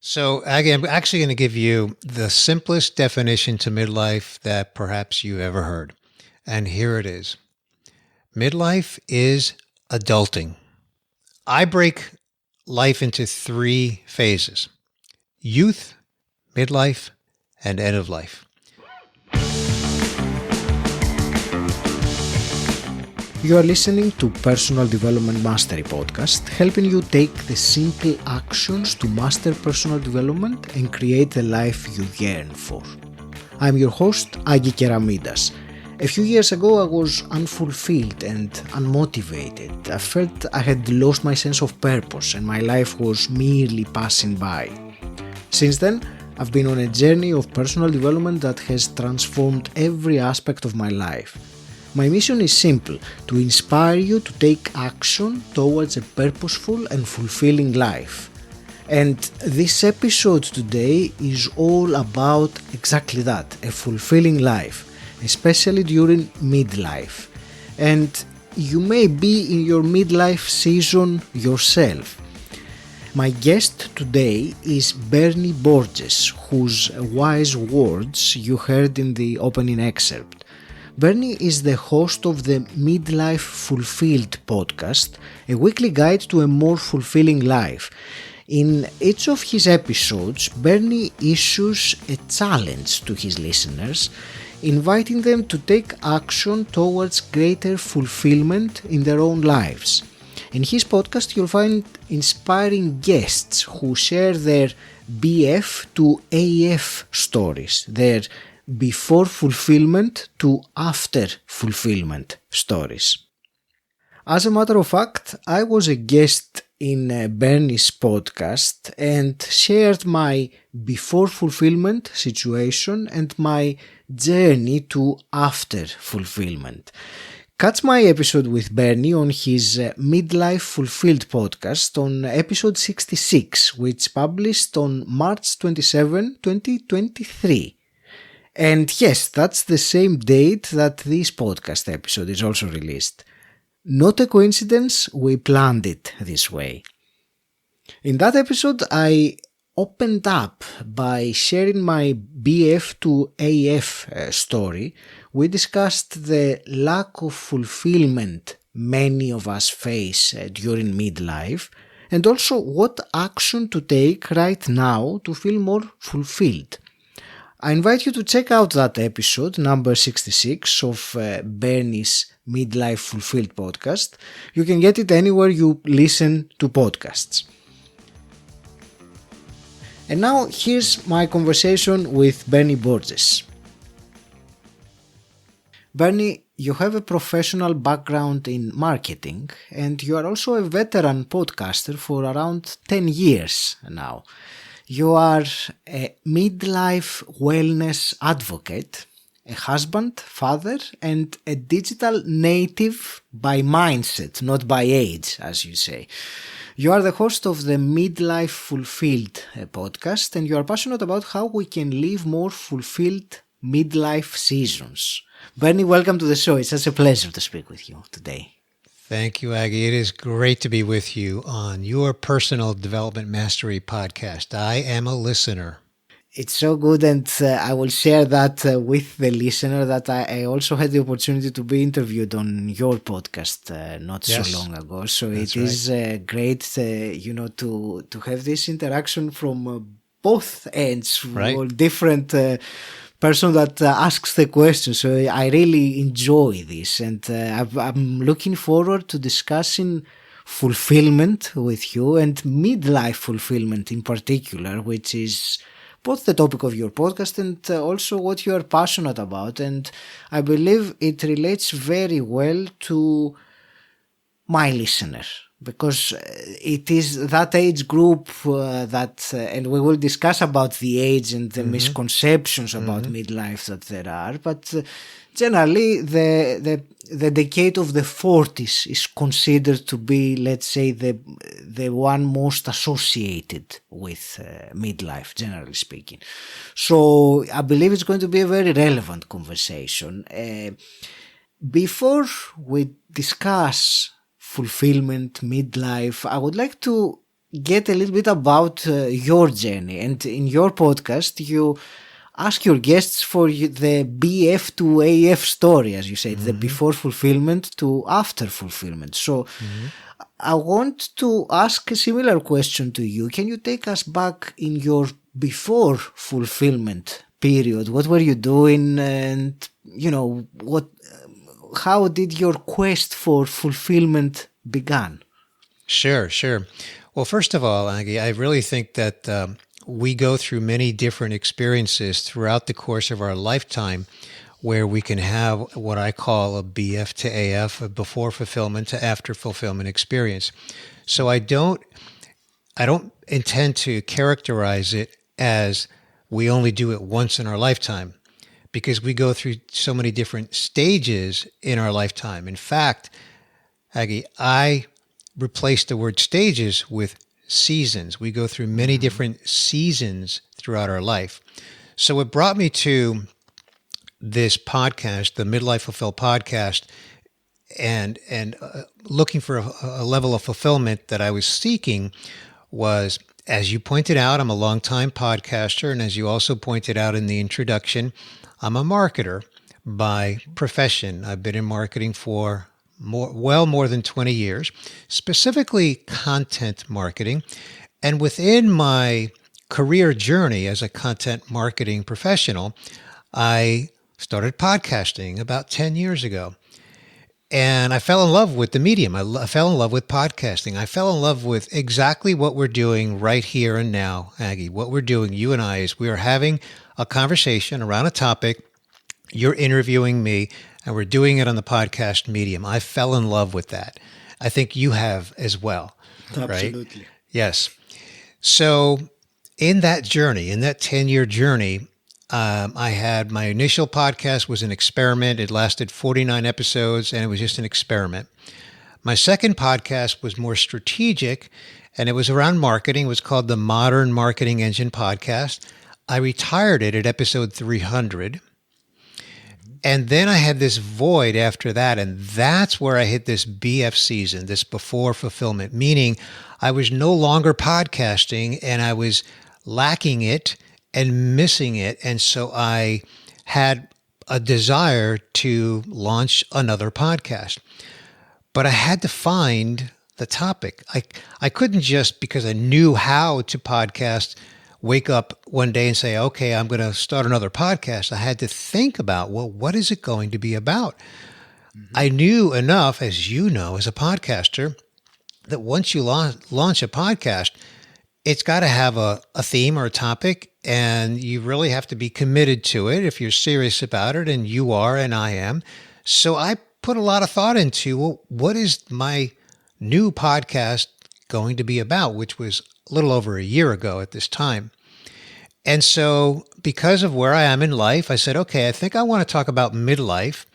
So, Aggie, I'm actually going to give you the simplest definition to midlife that perhaps you've ever heard. And here it is. Midlife is adulting. I break life into three phases: youth, midlife, and end of life. You are listening to Personal Development Mastery Podcast, helping you take the simple actions to master personal development and create the life you yearn for. I'm your host, Agi Keramidas. A few years ago, I was unfulfilled and unmotivated. I felt I had lost my sense of purpose and my life was merely passing by. Since then, I've been on a journey of personal development that has transformed every aspect of my life. My mission is simple: to inspire you to take action towards a purposeful and fulfilling life. And this episode today is all about exactly that, a fulfilling life, especially during midlife. And you may be in your midlife season yourself. My guest today is Bernie Borges, whose wise words you heard in the opening excerpt. Bernie is the host of the Midlife Fulfilled podcast, a weekly guide to a more fulfilling life. In each of his episodes, Bernie issues a challenge to his listeners, inviting them to take action towards greater fulfillment in their own lives. In his podcast, you'll find inspiring guests who share their BF to AF stories, their before fulfillment to after fulfillment stories. As a matter of fact, I was a guest in Bernie's podcast and shared my before fulfillment situation and my journey to after fulfillment. Catch my episode with Bernie on his Midlife Fulfilled podcast on episode 66, which published on March 27, 2023. And yes, that's the same date that this podcast episode is also released. Not a coincidence, we planned it this way. In that episode, I opened up by sharing my BF to AF story. We discussed the lack of fulfillment many of us face during midlife, and also what action to take right now to feel more fulfilled. I invite you to check out that episode, number 66 of Bernie's Midlife Fulfilled podcast. You can get it anywhere you listen to podcasts. And now here's my conversation with Bernie Borges. Bernie, you have a professional background in marketing and you are also a veteran podcaster for around 10 years now. You are a midlife wellness advocate, a husband, father, and a digital native by mindset, not by age, as you say. You are the host of the Midlife Fulfilled podcast, and you are passionate about how we can live more fulfilled midlife seasons. Bernie, welcome to the show. It's such a pleasure to speak with you today. Thank you, Aggie. It is great to be with you on your Personal Development Mastery podcast. I am a listener. It's so good, and I will share that with the listener that I also had the opportunity to be interviewed on your podcast not so long ago. So it is great, to have this interaction from both ends, all different person that asks the question. So I really enjoy this, and I'm looking forward to discussing fulfillment with you and midlife fulfillment in particular, which is both the topic of your podcast and also what you are passionate about. And I believe it relates very well to my listener, because it is that age group and we will discuss about the age and the misconceptions about midlife that there are, but generally the decade of the 40s is considered to be, let's say, the one most associated with midlife, generally speaking. So I believe it's going to be a very relevant conversation. Before we discuss fulfillment, midlife, I would like to get a little bit about your journey. And in your podcast, you ask your guests for the BF to AF story, as you said, the Mm-hmm. before fulfillment to after fulfillment. So Mm-hmm. I want to ask a similar question to you. Can you take us back in your before fulfillment period? What were you doing? And, how did your quest for fulfillment began? Sure, sure. Well, first of all, Aggie, I really think that we go through many different experiences throughout the course of our lifetime where we can have what I call a BF to AF, a before fulfillment to after fulfillment experience. So I don't intend to characterize it as we only do it once in our lifetime because we go through so many different stages in our lifetime. In fact, Aggie, I replaced the word stages with seasons. We go through many different seasons throughout our life. So it brought me to this podcast, the Midlife Fulfilled podcast, and looking for a level of fulfillment that I was seeking was, as you pointed out, I'm a longtime podcaster, and as you also pointed out in the introduction, I'm a marketer by profession. I've been in marketing for more than 20 years, specifically content marketing. And within my career journey as a content marketing professional, I started podcasting about 10 years ago. And I fell in love with the medium. I fell in love with podcasting. I fell in love with exactly what we're doing right here and now, Aggie. What we're doing, you and I, is we are having a conversation around a topic. You're interviewing me, and we're doing it on the podcast medium. I fell in love with that. I think you have as well, right? Absolutely. Yes. So in that journey, in that 10-year journey, I had my initial podcast was an experiment. It lasted 49 episodes, and it was just an experiment. My second podcast was more strategic, and it was around marketing. It was called the Modern Marketing Engine Podcast. I retired it at episode 300. And then I had this void after that, and that's where I hit this BF season, this before fulfillment, meaning I was no longer podcasting and I was lacking it and missing it. And so I had a desire to launch another podcast. But I had to find the topic. I couldn't just, because I knew how to podcast, wake up one day and say, okay, I'm going to start another podcast. I had to think about, well, what is it going to be about? I knew enough, as you know, as a podcaster, that once you launch a podcast, it's got to have a theme or a topic, and you really have to be committed to it if you're serious about it, and you are, and I am. So I put a lot of thought into, well, what is my new podcast going to be about, which was a little over a year ago at this time. And so because of where I am in life, I said, okay, I think I want to talk about midlife,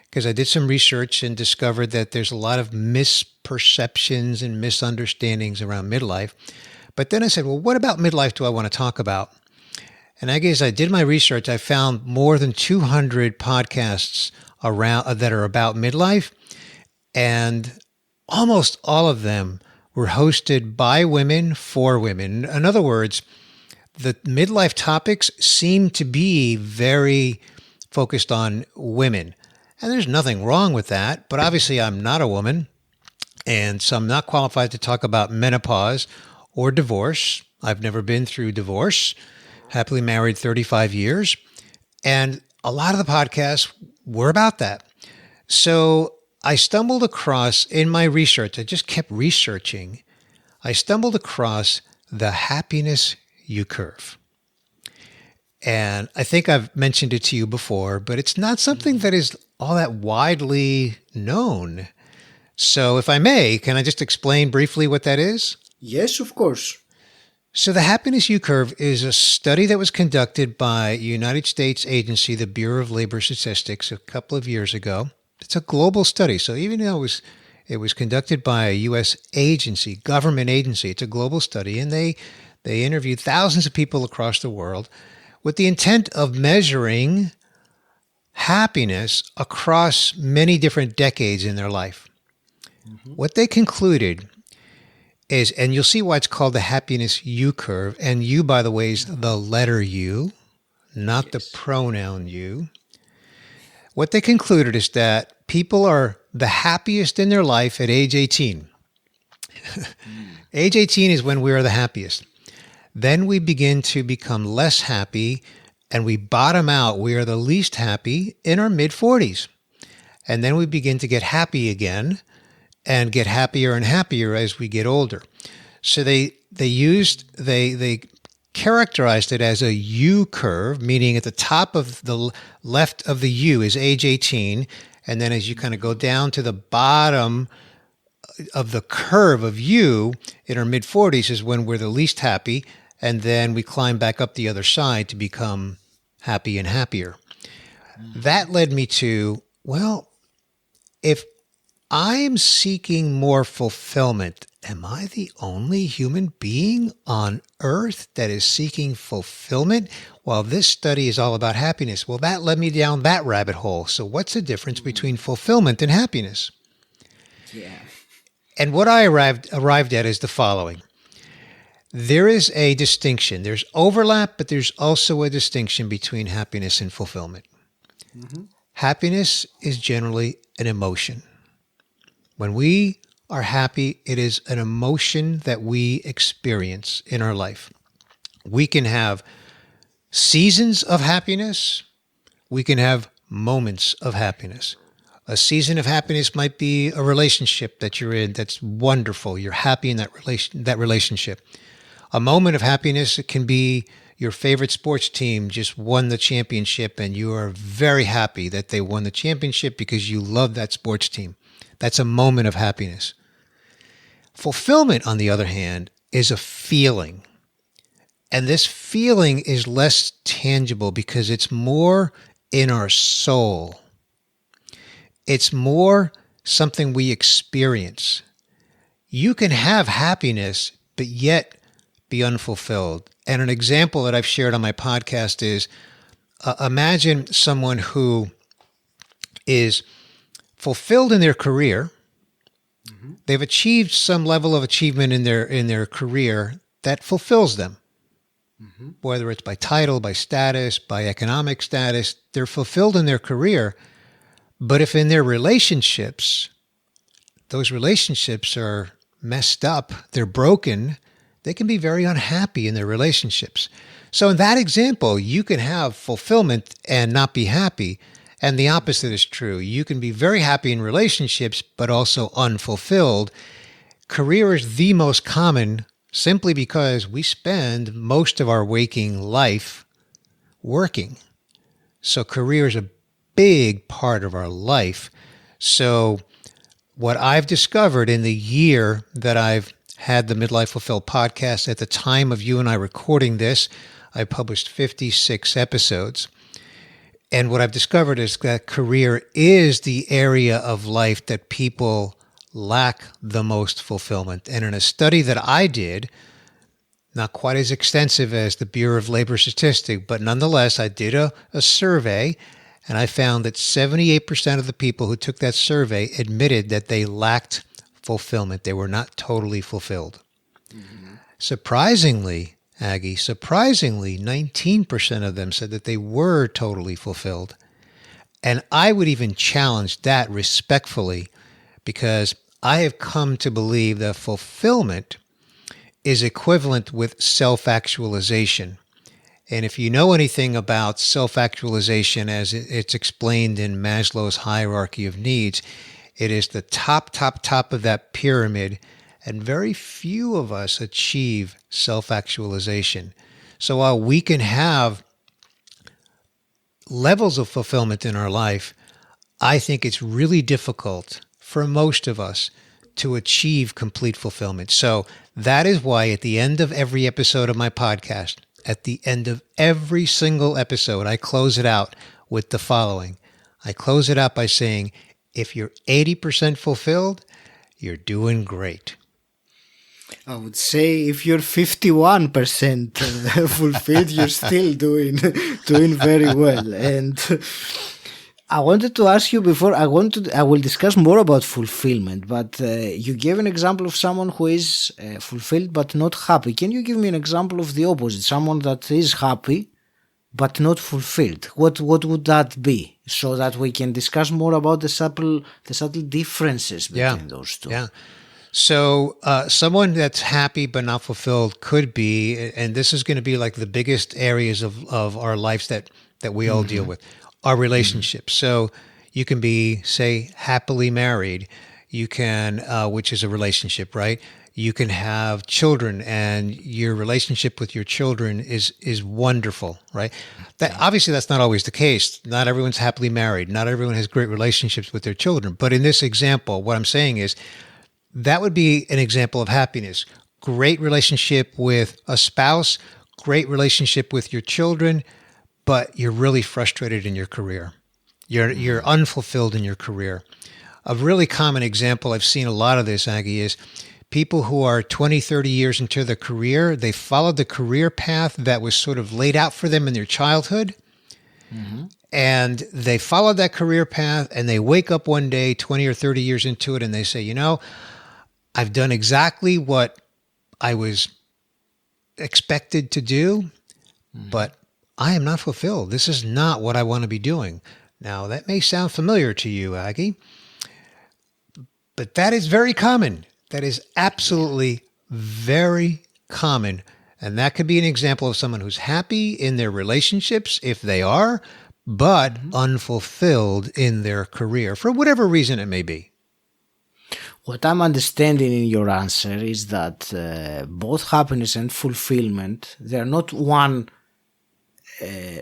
because I did some research and discovered that there's a lot of misperceptions and misunderstandings around midlife. But then I said, well, what about midlife do I want to talk about? And I guess I did my research. I found more than 200 podcasts around that are about midlife, and almost all of them were hosted by women for women. In other words, the midlife topics seem to be very focused on women. And there's nothing wrong with that, but obviously I'm not a woman, and so I'm not qualified to talk about menopause or divorce. I've never been through divorce, happily married 35 years, and a lot of the podcasts were about that. So I stumbled across, in my research, I just kept researching, I stumbled across the happiness U-curve. And I think I've mentioned it to you before, but it's not something that is all that widely known. So if I may, can I just explain briefly what that is? Yes, of course. So the happiness U-curve is a study that was conducted by a United States agency, the Bureau of Labor Statistics, a couple of years ago. It's a global study. So even though it was conducted by a U.S. agency, government agency, it's a global study, and they interviewed thousands of people across the world with the intent of measuring happiness across many different decades in their life. What they concluded is, and you'll see why it's called the happiness U curve. And U, by the way, is the letter U, not the pronoun you. What they concluded is that people are the happiest in their life at age 18. Age 18 is when we are the happiest. Then we begin to become less happy and we bottom out. We are the least happy in our mid-40s. And then we begin to get happy again and get happier and happier as we get older. So they characterized it as a U curve, meaning at the top of the left of the U is age 18. And then as you kind of go down to the bottom of the curve of U in our mid-40s is when we're the least happy. And then we climb back up the other side to become happy and happier. That led me to, well, if I'm seeking more fulfillment, am I the only human being on earth that is seeking fulfillment? Well, this study is all about happiness. Well, that led me down that rabbit hole. So what's the difference between fulfillment and happiness? Yeah. And what I arrived at is the following. There is a distinction. There's overlap, but there's also a distinction between happiness and fulfillment. Happiness is generally an emotion. When we are happy, it is an emotion that we experience in our life. We can have seasons of happiness. We can have moments of happiness. A season of happiness might be a relationship that you're in that's wonderful. You're happy in that relationship. A moment of happiness, it can be your favorite sports team just won the championship and you are very happy that they won the championship because you love that sports team. That's a moment of happiness. Fulfillment, on the other hand, is a feeling. And this feeling is less tangible because it's more in our soul. It's more something we experience. You can have happiness, but yet be unfulfilled. And an example that I've shared on my podcast is imagine someone who is fulfilled in their career. They've achieved some level of achievement in their career that fulfills them. Whether it's by title, by status, by economic status, they're fulfilled in their career. But if in their relationships, those relationships are messed up, they're broken, they can be very unhappy in their relationships. So in that example, you can have fulfillment and not be happy. And the opposite is true. You can be very happy in relationships, but also unfulfilled. Career is the most common simply because we spend most of our waking life working. So career is a big part of our life. So what I've discovered in the year that I've had the Midlife Fulfilled podcast, at the time of you and I recording this, I published 56 episodes. And what I've discovered is that career is the area of life that people lack the most fulfillment. And in a study that I did, not quite as extensive as the Bureau of Labor Statistics, but nonetheless, I did a survey, and I found that 78% of the people who took that survey admitted that they lacked fulfillment. They were not totally fulfilled. Surprisingly, Aggie, 19% of them said that they were totally fulfilled. And I would even challenge that respectfully, because I have come to believe that fulfillment is equivalent with self-actualization. And if you know anything about self-actualization as it's explained in Maslow's hierarchy of needs, it is the top of that pyramid, and very few of us achieve self-actualization. So while we can have levels of fulfillment in our life, I think it's really difficult for most of us to achieve complete fulfillment. So that is why at the end of every episode of my podcast, at the end of every single episode, I close it out with the following. I close it out by saying, if you're 80% fulfilled, you're doing great. I would say if you're 51% fulfilled, you're still doing very well. And I wanted to ask you before I will discuss more about fulfillment, but you gave an example of someone who is fulfilled but not happy. Can you give me an example of the opposite? Someone that is happy but not fulfilled. What would that be? So that we can discuss more about the subtle differences Yeah. between those two. Yeah. So someone that's happy but not fulfilled could be, and this is going to be like the biggest areas of our lives that we all deal with, our relationships. So you can be, say, happily married. You can, which is a relationship, right? You can have children, and your relationship with your children is wonderful, right? That obviously that's not always the case. Not everyone's happily married. Not everyone has great relationships with their children. But in this example, what I'm saying is that would be an example of happiness. Great relationship with a spouse, great relationship with your children, but you're really frustrated in your career. You're unfulfilled in your career. A really common example, I've seen a lot of this, Aggie, is people who are 20, 30 years into their career, they followed the career path that was sort of laid out for them in their childhood. And they followed that career path, and they wake up one day, 20 or 30 years into it, and they say, I've done exactly what I was expected to do, but I am not fulfilled. This is not what I want to be doing. Now, that may sound familiar to you, Aggie, but that is very common. That is absolutely very common. And that could be an example of someone who's happy in their relationships, if they are, but unfulfilled in their career for whatever reason it may be. What I'm understanding in your answer is that both happiness and fulfillment, they are not one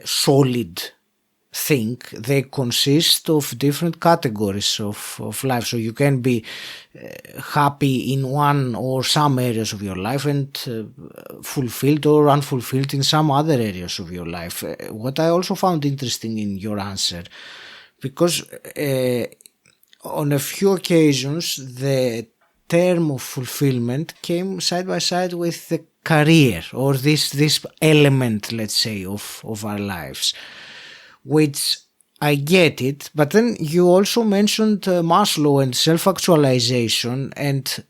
solid thing. They consist of different categories of life. So you can be happy in one or some areas of your life and fulfilled or unfulfilled in some other areas of your life. What I also found interesting in your answer, because on a few occasions, the term of fulfillment came side by side with the career or this element, let's say, of our lives, which I get it. But then you also mentioned Maslow and self-actualization. And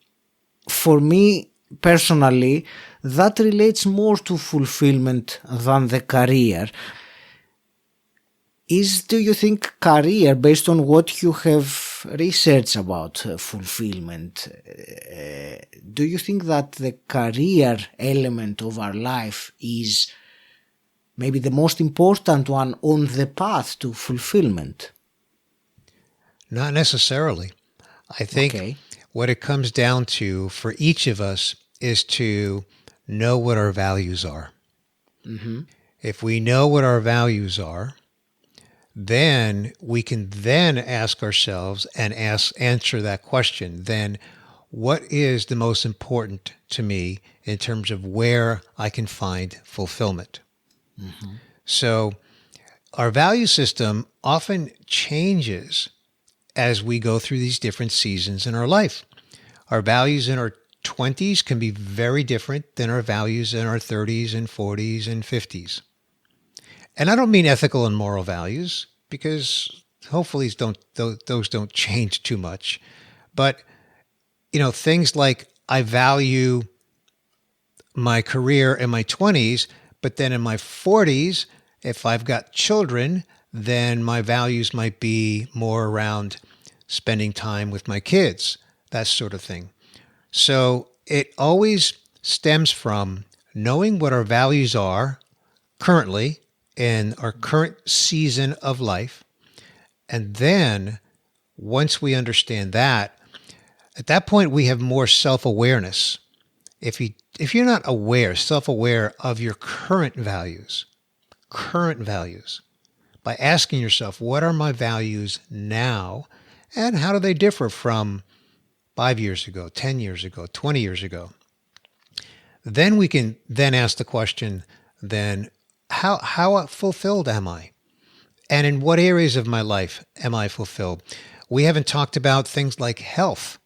for me personally, that relates more to fulfillment than the career. Do you think career, based on what you have researched about fulfillment, do you think that the career element of our life is maybe the most important one on the path to fulfillment? Not necessarily. I think what it comes down to for each of us is to know what our values are. If we know what our values are, then we can then ask ourselves and answer that question. Then what is the most important to me in terms of where I can find fulfillment? So our value system often changes as we go through these different seasons in our life. Our values in our 20s can be very different than our values in our 30s and 40s and 50s. And I don't mean ethical and moral values, because hopefully those don't change too much. But, things like I value my career in my 20s, but then in my 40s, if I've got children, then my values might be more around spending time with my kids, that sort of thing. So it always stems from knowing what our values are currently in our current season of life. And then once we understand that, at that point we have more self-awareness. If you're not self-aware of your current values, by asking yourself, what are my values now and how do they differ from 5 years ago, 10 years ago, 20 years ago? Then we can then ask the question, then how fulfilled am I? And in what areas of my life am I fulfilled? We haven't talked about things like health.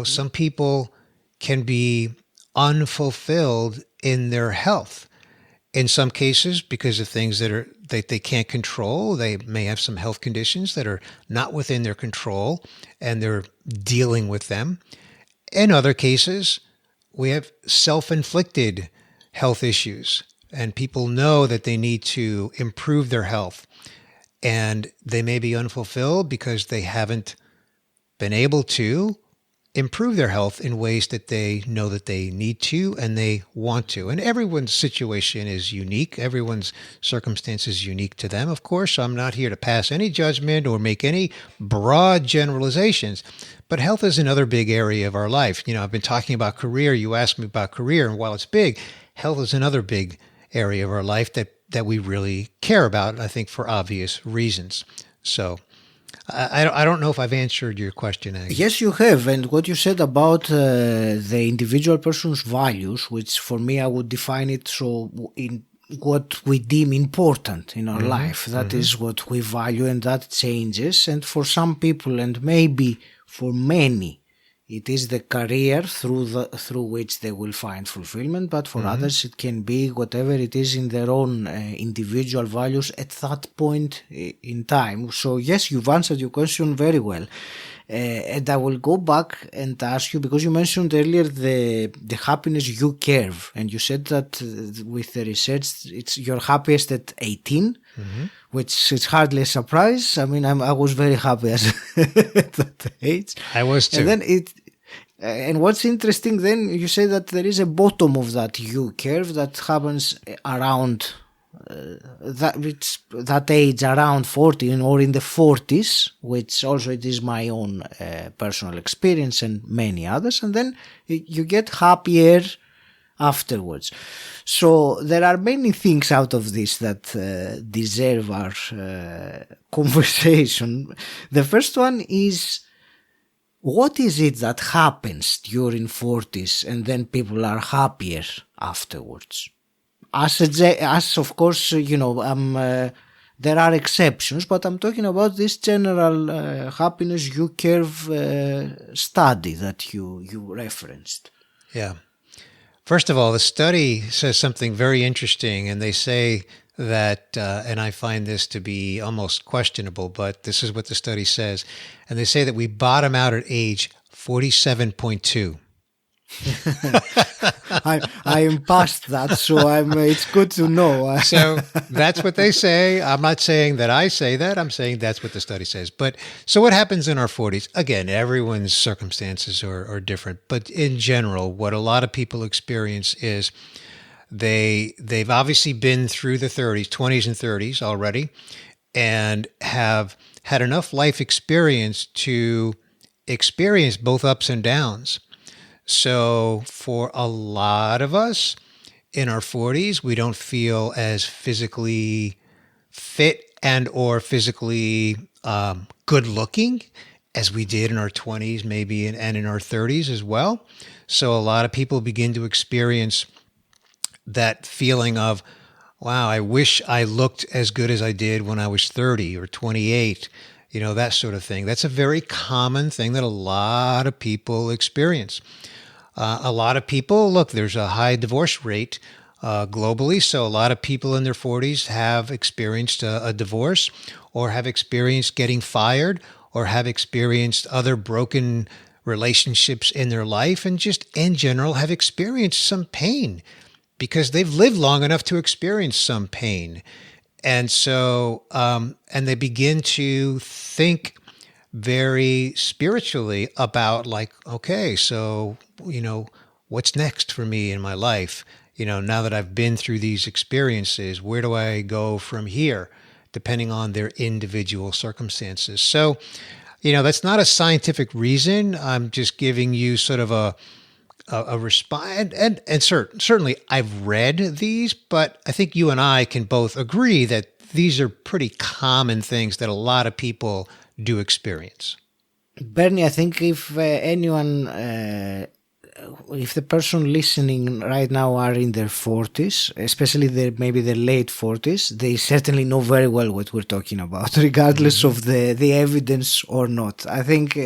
Some people can be unfulfilled in their health. In some cases, because of things that they can't control, they may have some health conditions that are not within their control and they're dealing with them. In other cases, we have self-inflicted health issues and people know that they need to improve their health and they may be unfulfilled because they haven't been able to improve their health in ways that they know that they need to and they want to. And everyone's situation is unique. Everyone's circumstance is unique to them, of course. So I'm not here to pass any judgment or make any broad generalizations. But health is another big area of our life. I've been talking about career. You asked me about career. And while it's big, health is another big area of our life that we really care about, I think, for obvious reasons. So I don't know if I've answered your question, Aggie. Yes, you have. And what you said about the individual person's values, which for me I would define it so in what we deem important in our life. That is what we value, and that changes. And for some people, and maybe for many, it is the career through which they will find fulfillment, but for others it can be whatever it is in their own individual values at that point in time. So yes, you've answered your question very well. And I will go back and ask you, because you mentioned earlier the happiness U curve, and you said that with the research, you're happiest at 18, which is hardly a surprise. I mean, I was very happy at that age. I was too. And then and what's interesting then, you say that there is a bottom of that U curve that happens around that age, around 40 or in the 40s, which also it is my own personal experience and many others. And then you get happier afterwards. So there are many things out of this that deserve our conversation. The first one is, what is it that happens during 40s and then people are happier afterwards? As of course, there are exceptions, but I'm talking about this general happiness U curve study that you referenced. Yeah. First of all, the study says something very interesting, and they say that, and I find this to be almost questionable, but this is what the study says. And they say that we bottom out at age 47.2. I am past that, so it's good to know. So that's what they say. I'm not saying that I say that. I'm saying that's what the study says. But so what happens in our 40s? Again, everyone's circumstances are different. But in general, what a lot of people experience is they've obviously been through the 30s, 20s and 30s already, and have had enough life experience to experience both ups and downs. So for a lot of us in our 40s, we don't feel as physically fit and or physically good looking as we did in our 20s, maybe, and in our 30s as well. So a lot of people begin to experience that feeling of, wow, I wish I looked as good as I did when I was 30 or 28, that sort of thing. That's a very common thing that a lot of people experience. A lot of people, look, there's a high divorce rate globally, so a lot of people in their 40s have experienced a divorce or have experienced getting fired or have experienced other broken relationships in their life and just in general have experienced some pain because they've lived long enough to experience some pain. And so, and they begin to think very spiritually about like, okay, so, what's next for me in my life? Now that I've been through these experiences, where do I go from here? Depending on their individual circumstances. So, that's not a scientific reason. I'm just giving you sort of a response. And certainly I've read these, but I think you and I can both agree that these are pretty common things that a lot of people do experience. Bernie, I think if anyone, if the person listening right now are in their 40s, especially maybe their late 40s, they certainly know very well what we're talking about, regardless of the evidence or not. I think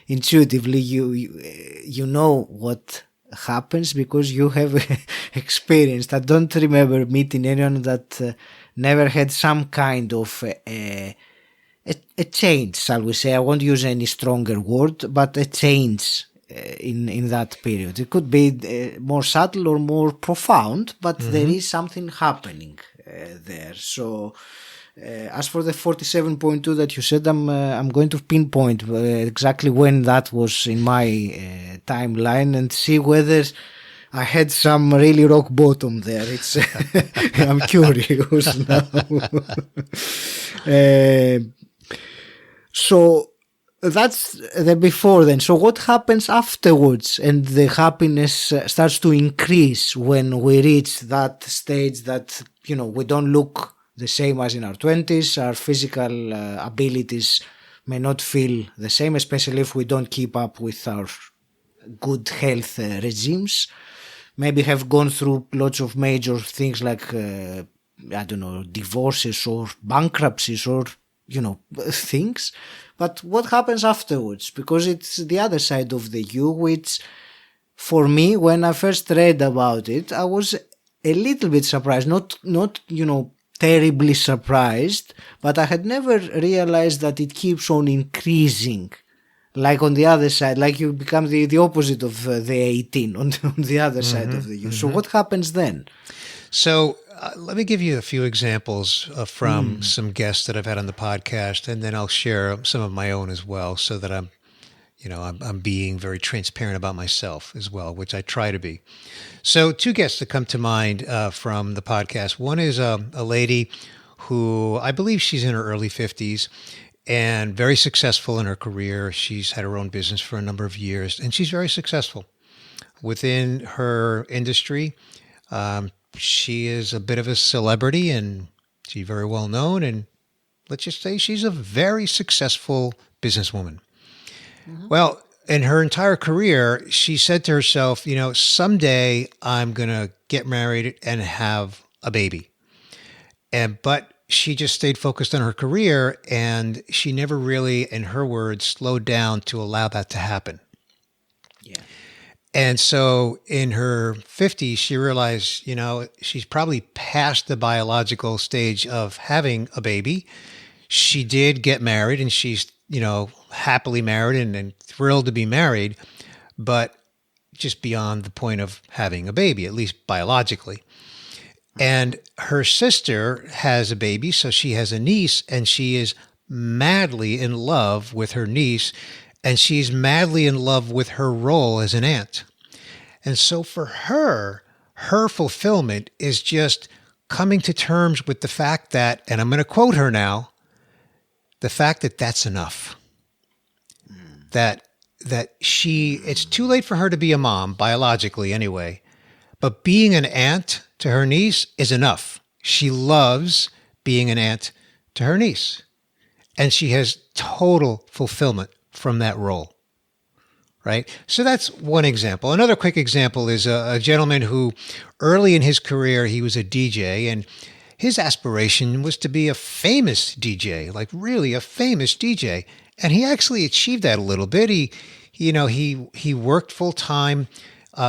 intuitively you know what happens because you have experienced. I don't remember meeting anyone that never had some kind of a change, shall we say. I won't use any stronger word, but a change in that period. It could be more subtle or more profound, but there is something happening there. So as for the 47.2 that you said, I'm going to pinpoint exactly when that was in my timeline and see whether I had some really rock bottom there. It's I'm curious now. So that's the before then. So what happens afterwards? And the happiness starts to increase when we reach that stage that, we don't look the same as in our 20s. Our physical abilities may not feel the same, especially if we don't keep up with our good health regimes. Maybe have gone through lots of major things like, divorces or bankruptcies or, things. But what happens afterwards? Because it's the other side of the you, which for me, when I first read about it, I was a little bit surprised, not terribly surprised, but I had never realized that it keeps on increasing. Like on the other side, like you become the opposite of the 18 on the other side of the you. So what happens then? So let me give you a few examples from some guests that I've had on the podcast, and then I'll share some of my own as well, so that I'm being very transparent about myself as well, which I try to be. So 2 guests that come to mind from the podcast. One is a lady who I believe she's in her early 50s and very successful in her career. She's had her own business for a number of years, and she's very successful within her industry. She is a bit of a celebrity, and she's very well known, and let's just say she's a very successful businesswoman. Well, in her entire career, she said to herself, someday I'm going to get married and have a baby. But she just stayed focused on her career, and she never really, in her words, slowed down to allow that to happen. Yeah. And so in her 50s, she realized, she's probably past the biological stage of having a baby. She did get married, and she's, happily married and thrilled to be married, but just beyond the point of having a baby, at least biologically. And her sister has a baby, so she has a niece, and she is madly in love with her niece, and she's madly in love with her role as an aunt. And so for her fulfillment is just coming to terms with the fact that, and I'm going to quote her now, the fact that that's enough. That it's too late for her to be a mom, biologically anyway, but being an aunt to her niece is enough. She loves being an aunt to her niece, and she has total fulfillment from that role. Right? So that's one example. Another quick example is a gentleman who early in his career, he was a DJ, and his aspiration was to be a famous DJ, like really a famous DJ. And he actually achieved that a little bit. He worked full time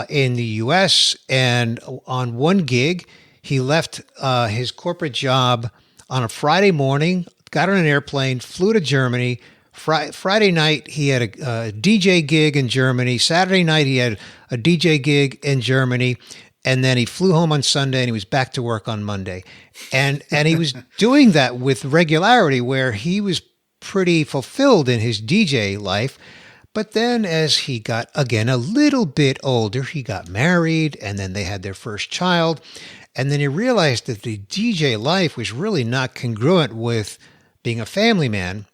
in the U.S. and on one gig, he left his corporate job on a Friday morning, got on an airplane, flew to Germany. Friday night, he had a DJ gig in Germany. Saturday night, he had a DJ gig in Germany. And then he flew home on Sunday, and he was back to work on Monday. And he was doing that with regularity, where he was pretty fulfilled in his DJ life. But then as he got, again, a little bit older, he got married, and then they had their first child. And then he realized that the DJ life was really not congruent with being a family man.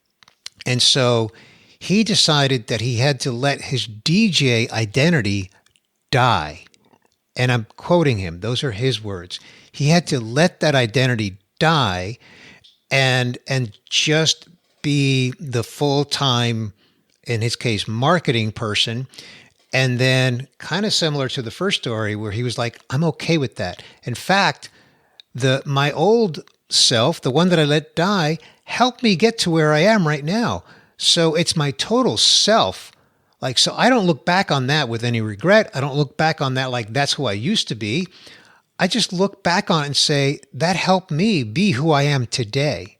And so he decided that he had to let his DJ identity die. And I'm quoting him. Those are his words. He had to let that identity die and just be the full-time, in his case, marketing person. And then kind of similar to the first story where he was like, I'm okay with that. In fact, my old self, the one that I let die, helped me get to where I am right now. So it's my total self, Like, so I don't look back on that with any regret. I don't look back on that like that's who I used to be. I just look back on it and say, that helped me be who I am today,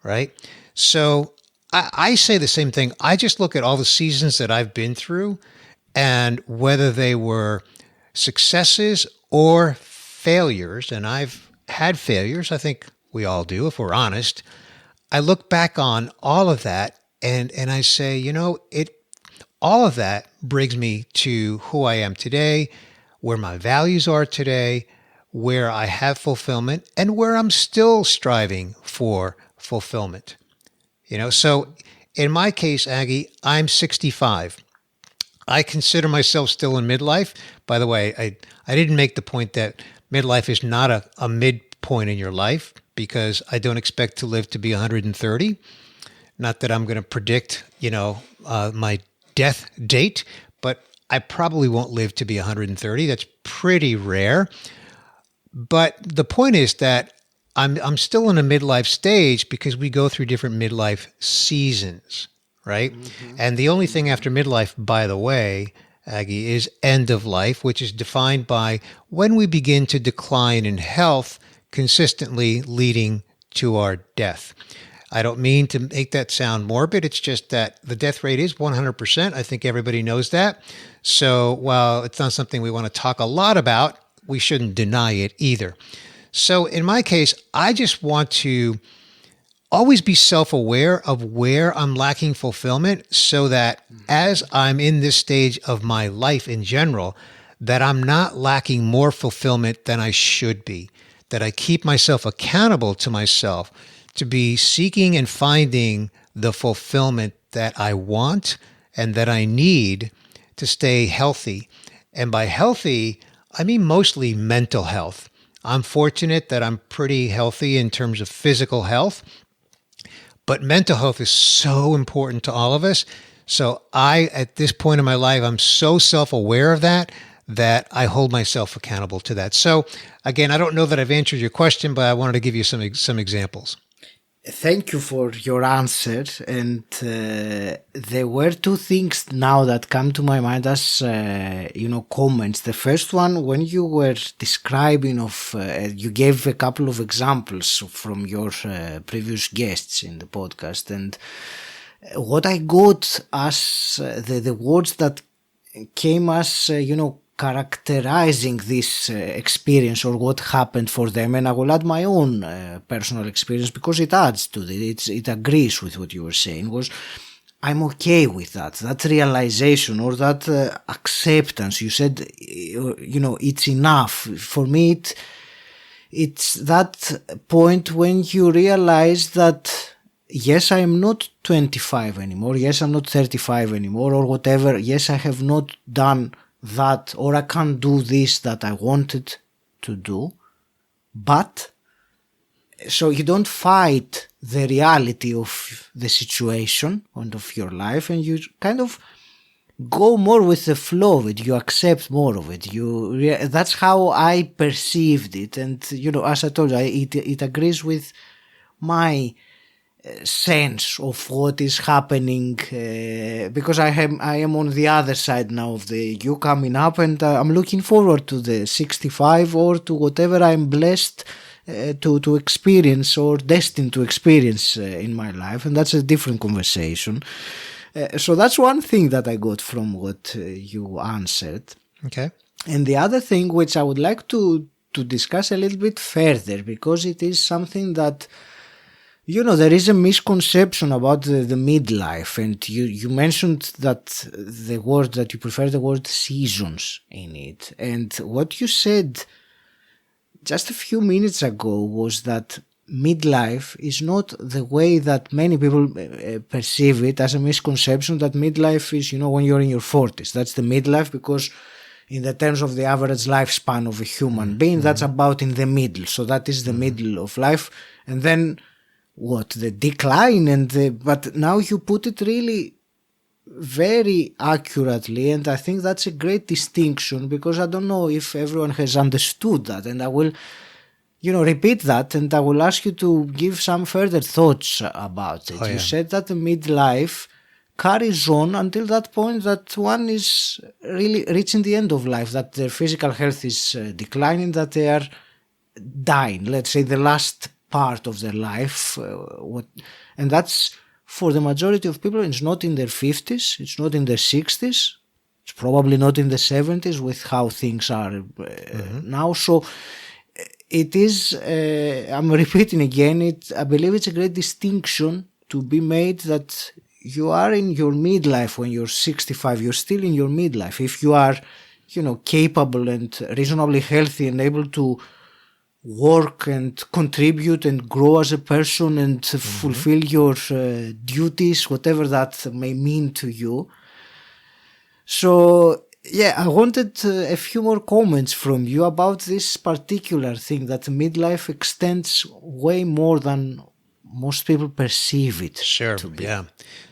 right? So I say the same thing. I just look at all the seasons that I've been through and whether they were successes or failures, and I've had failures. I think we all do if we're honest. I look back on all of that and I say, all of that brings me to who I am today, where my values are today, where I have fulfillment, and where I'm still striving for fulfillment. So in my case, Aggie, I'm 65. I consider myself still in midlife. By the way, I didn't make the point that midlife is not a midpoint in your life, because I don't expect to live to be 130. Not that I'm going to predict, my death date, but I probably won't live to be 130. That's pretty rare. But the point is that I'm still in a midlife stage because we go through different midlife seasons, right? Mm-hmm. And the only thing after midlife, by the way, Aggie, is end of life, which is defined by when we begin to decline in health, consistently leading to our death. I don't mean to make that sound morbid. It's just that the death rate is 100%. I think everybody knows that. So while it's not something we want to talk a lot about, we shouldn't deny it either. So in my case, I just want to always be self-aware of where I'm lacking fulfillment so that as I'm in this stage of my life in general, that I'm not lacking more fulfillment than I should be, that I keep myself accountable to myself to be seeking and finding the fulfillment that I want and that I need to stay healthy. And by healthy, I mean mostly mental health. I'm fortunate that I'm pretty healthy in terms of physical health, but mental health is so important to all of us. So at this point in my life, I'm so self-aware of that I hold myself accountable to that. So again, I don't know that I've answered your question, but I wanted to give you some examples. Thank you for your answer. And there were two things now that come to my mind as, comments. The first one, when you were describing you gave a couple of examples from your previous guests in the podcast. And what I got as the words that came as, characterizing this experience or what happened for them, and I will add my own personal experience because it adds to it. It agrees with what you were saying. Was I'm okay with that realization or that acceptance. You said, it's enough for me. It's that point when you realize that yes, I am not 25 anymore. Yes, I'm not 35 anymore or whatever. Yes, I have not done that, or I can't do this that I wanted to do. But so you don't fight the reality of the situation and of your life, and you kind of go more with the flow of it. You accept more of it. That's how I perceived it. And, as I told you, it agrees with my sense of what is happening, because I am on the other side now of the you coming up, and I'm looking forward to the 65 or to whatever I'm blessed to experience or destined to experience in my life, and that's a different conversation. So that's one thing that I got from what you answered. Okay. And the other thing which I would like to discuss a little bit further, because it is something that there is a misconception about the midlife, and you mentioned that you prefer the word seasons in it. And what you said just a few minutes ago was that midlife is not the way that many people perceive it, as a misconception that midlife is, when you're in your 40s. That's the midlife, because in the terms of the average lifespan of a human being, that's about in the middle. So that is the middle of life. And then the decline but now you put it really very accurately, and I think that's a great distinction, because I don't know if everyone has understood that, and I will repeat that, and I will ask you to give some further thoughts about it. You said that the midlife carries on until that point that one is really reaching the end of life, that their physical health is declining, that they are dying, let's say the last part of their life. And that's for the majority of people. It's not in their 50s, it's not in their 60s, it's probably not in the 70s with how things are now. So it is, I'm repeating again, I believe it's a great distinction to be made that you are in your midlife when you're 65, you're still in your midlife. If you are, capable and reasonably healthy and able to work and contribute and grow as a person and fulfill your duties, whatever that may mean to you. So, yeah, I wanted a few more comments from you about this particular thing, that midlife extends way more than most people perceive it to be. Yeah.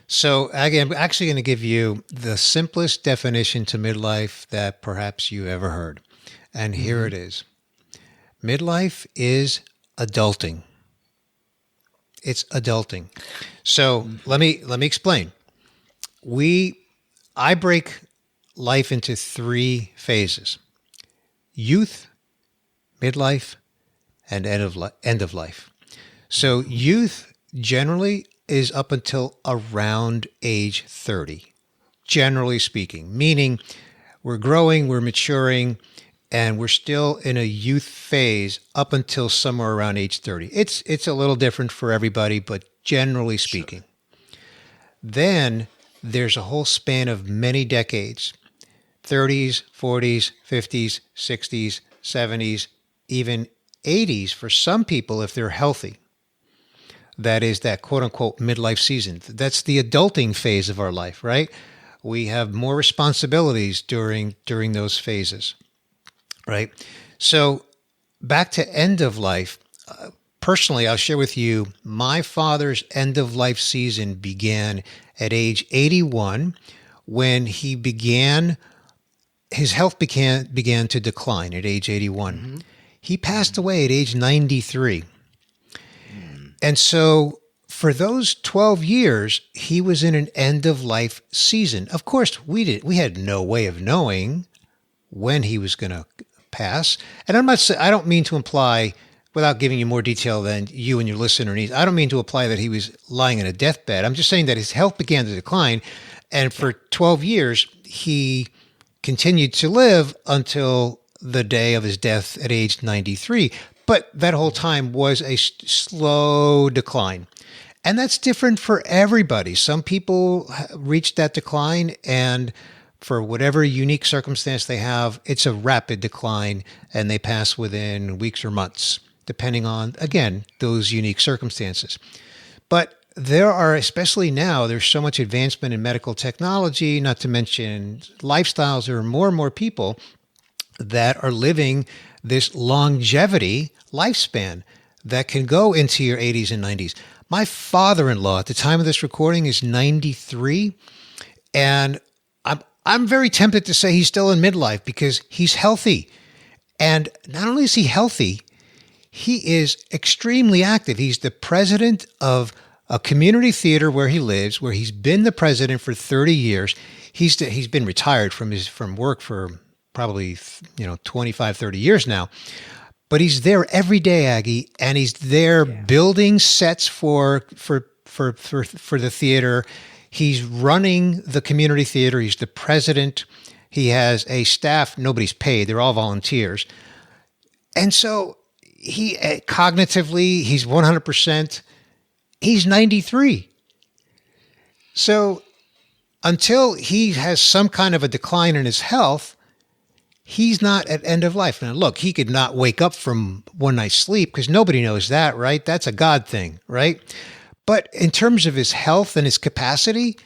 So again, I'm actually going to give you the simplest definition to midlife that perhaps you ever heard. And here it is. Midlife is adulting. It's adulting. So let me explain. I break life into 3 phases: youth, midlife, and end of life. So youth generally is up until around age 30, generally speaking, meaning we're growing, we're maturing, and we're still in a youth phase up until somewhere around age 30. It's a little different for everybody, but generally speaking. Sure. Then there's a whole span of many decades: 30s, 40s, 50s, 60s, 70s, even 80s for some people if they're healthy. That is that quote-unquote midlife season. That's the adulting phase of our life, right? We have more responsibilities during those phases, right? So back to end of life. Personally, I'll share with you, my father's end of life season began at age 81 when his health began to decline at age 81. He passed away at age 93. And so for those 12 years, he was in an end-of-life season. Of course, we had no way of knowing when he was going to pass. And I don't mean to imply, without giving you more detail than you and your listener needs, I don't mean to imply that he was lying in a deathbed. I'm just saying that his health began to decline. And for 12 years, he continued to live until the day of his death at age 93. But that whole time was a slow decline. And that's different for everybody. Some people reach that decline, and for whatever unique circumstance they have, it's a rapid decline, and they pass within weeks or months, depending on, again, those unique circumstances. But there are, especially now, there's so much advancement in medical technology, not to mention lifestyles. There are more and more people that are living this longevity lifespan that can go into your 80s and 90s. My father-in-law at the time of this recording is 93, and I'm very tempted to say he's still in midlife because he's healthy. And not only is he healthy, he is extremely active. He's the president of a community theater where he lives, where he's been the president for 30 years. He's been retired from work for probably 25, 30 years now. But he's there every day, Aggie, and he's there building sets for the theater. He's running the community theater. He's the president. He has a staff. Nobody's paid. They're all volunteers. And so he cognitively, he's 100%. He's 93. So until he has some kind of a decline in his health, he's not at end of life. Now, look, he could not wake up from one night's sleep because nobody knows that, right? That's a God thing, right? But in terms of his health and his capacity,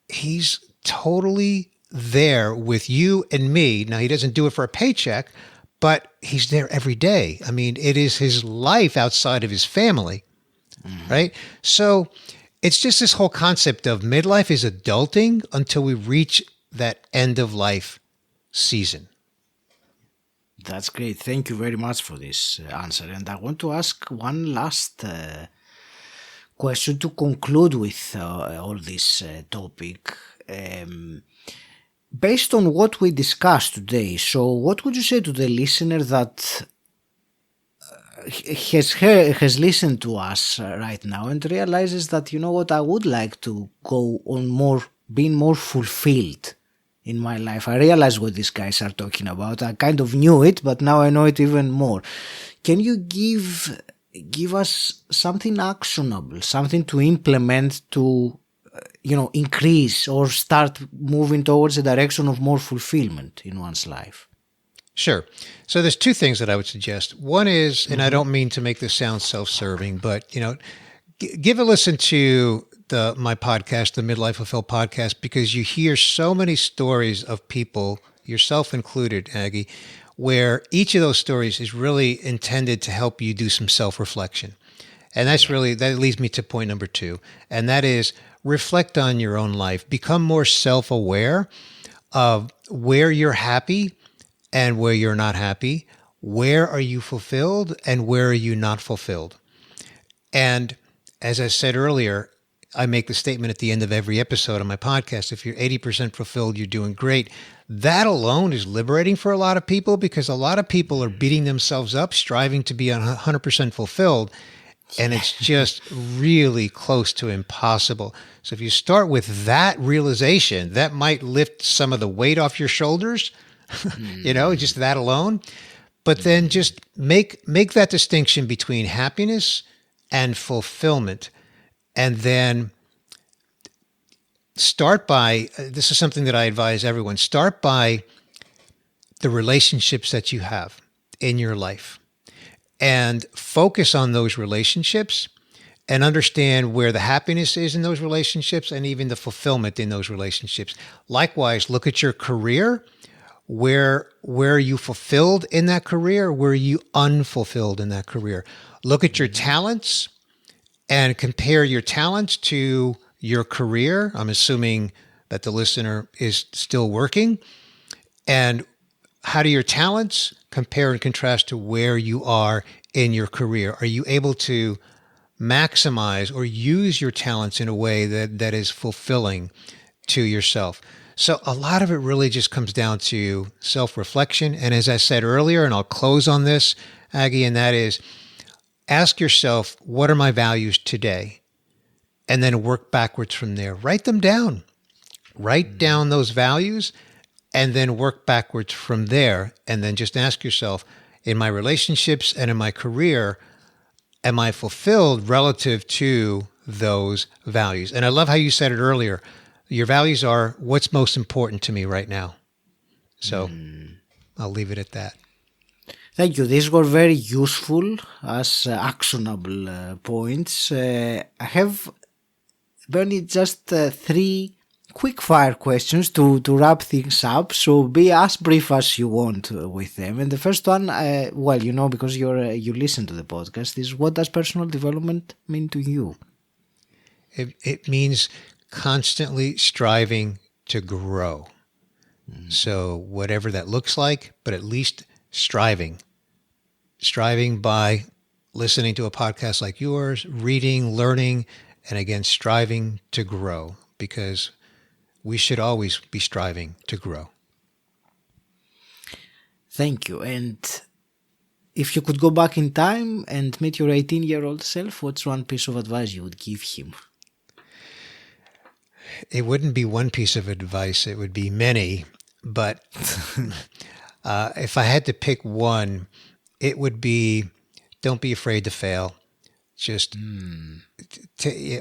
he's totally there with you and me. Now, he doesn't do it for a paycheck, but he's there every day. I mean, it is his life outside of his family, right? So it's just this whole concept of midlife is adulting until we reach that end of life season. That's great. Thank you very much for this answer. And I want to ask one last question to conclude with all this topic. Based on what we discussed today, so what would you say to the listener that has listened to us right now and realizes that, you know what, I would like to go on being more fulfilled in my life. I realize what these guys are talking about. I kind of knew it, but now I know it even more. Can you give us something actionable, something to implement to, increase or start moving towards a direction of more fulfillment in one's life? Sure. So there's two things that I would suggest. One is, and I don't mean to make this sound self-serving, but, give a listen to my podcast, the Midlife Fulfilled podcast, because you hear so many stories of people, yourself included, Aggie, where each of those stories is really intended to help you do some self-reflection. And that leads me to point number 2. And that is, reflect on your own life. Become more self-aware of where you're happy and where you're not happy. Where are you fulfilled and where are you not fulfilled? And as I said earlier, I make the statement at the end of every episode of my podcast, if you're 80% fulfilled, you're doing great. That alone is liberating for a lot of people, because a lot of people are beating themselves up, striving to be 100% fulfilled. And it's just really close to impossible. So if you start with that realization, that might lift some of the weight off your shoulders, just that alone. But then just make that distinction between happiness and fulfillment. And then start by, this is something that I advise everyone, start by the relationships that you have in your life. And focus on those relationships and understand where the happiness is in those relationships and even the fulfillment in those relationships. Likewise, look at your career. Where are you fulfilled in that career? Where are you unfulfilled in that career? Look at your talents and compare your talents to your career. I'm assuming that the listener is still working. And how do your talents compare and contrast to where you are in your career? Are you able to maximize or use your talents in a way that is fulfilling to yourself? So a lot of it really just comes down to self-reflection. And as I said earlier, and I'll close on this, Aggie, and that is, ask yourself, what are my values today? And then work backwards from there. Write them down. Write down those values and then work backwards from there. And then just ask yourself, in my relationships and in my career, am I fulfilled relative to those values? And I love how you said it earlier. Your values are what's most important to me right now. So I'll leave it at that. Thank you. These were very useful as actionable points. I have, Bernie, just 3 quick fire questions to wrap things up. So be as brief as you want with them. And the first one, because you listen to the podcast, is, what does personal development mean to you? It means constantly striving to grow. So whatever that looks like, but at least striving by listening to a podcast like yours, reading, learning, and again, striving to grow, because we should always be striving to grow. Thank you. And if you could go back in time and meet your 18-year-old self, what's one piece of advice you would give him? It wouldn't be one piece of advice. It would be many. But if I had to pick one, it would be, don't be afraid to fail. Just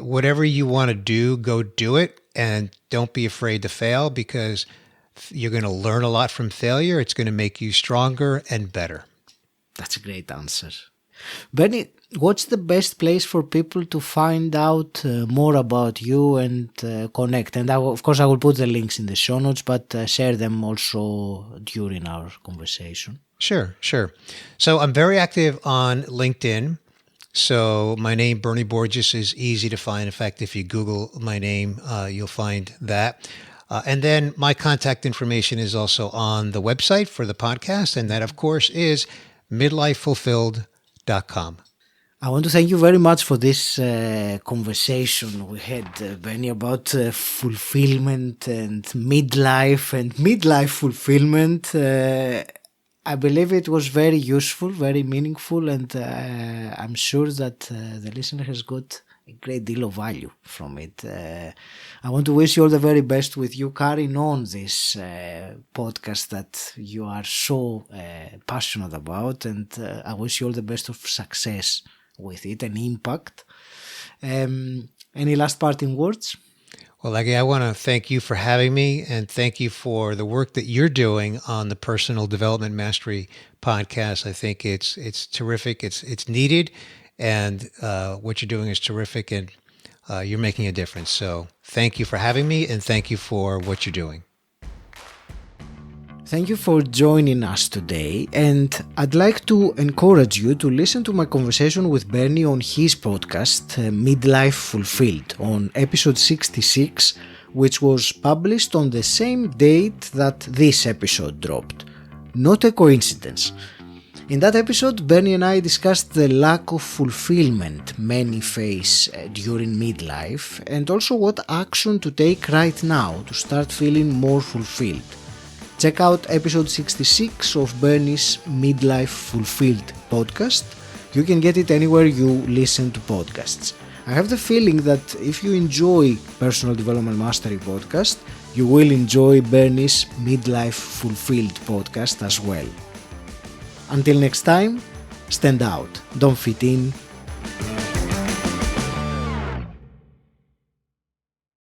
whatever you want to do, go do it. And don't be afraid to fail, because you're going to learn a lot from failure. It's going to make you stronger and better. That's a great answer. Bernie, what's the best place for people to find out more about you and connect? And of course, I will put the links in the show notes, but share them also during our conversation. Sure. So I'm very active on LinkedIn. So my name, Bernie Borges, is easy to find. In fact, if you Google my name, you'll find that. And then my contact information is also on the website for the podcast. And that, of course, is midlifefulfilled.com. I want to thank you very much for this conversation we had, Bernie, about fulfillment and midlife fulfillment. I believe it was very useful, very meaningful, and I'm sure that the listener has got a great deal of value from it. I want to wish you all the very best with you carrying on this podcast that you are so passionate about, and I wish you all the best of success with it and impact. Any last parting words? Well, Aggie, I want to thank you for having me, and thank you for the work that you're doing on the Personal Development Mastery podcast. I think it's terrific. It's needed, and what you're doing is terrific, and you're making a difference. So thank you for having me, and thank you for what you're doing. Thank you for joining us today, and I'd like to encourage you to listen to my conversation with Bernie on his podcast, Midlife Fulfilled, on episode 66, which was published on the same date that this episode dropped. Not a coincidence. In that episode, Bernie and I discussed the lack of fulfillment many face during midlife, and also what action to take right now to start feeling more fulfilled. Check out episode 66 of Bernie's Midlife Fulfilled podcast. You can get it anywhere you listen to podcasts. I have the feeling that if you enjoy Personal Development Mastery podcast, you will enjoy Bernie's Midlife Fulfilled podcast as well. Until next time, stand out, don't fit in.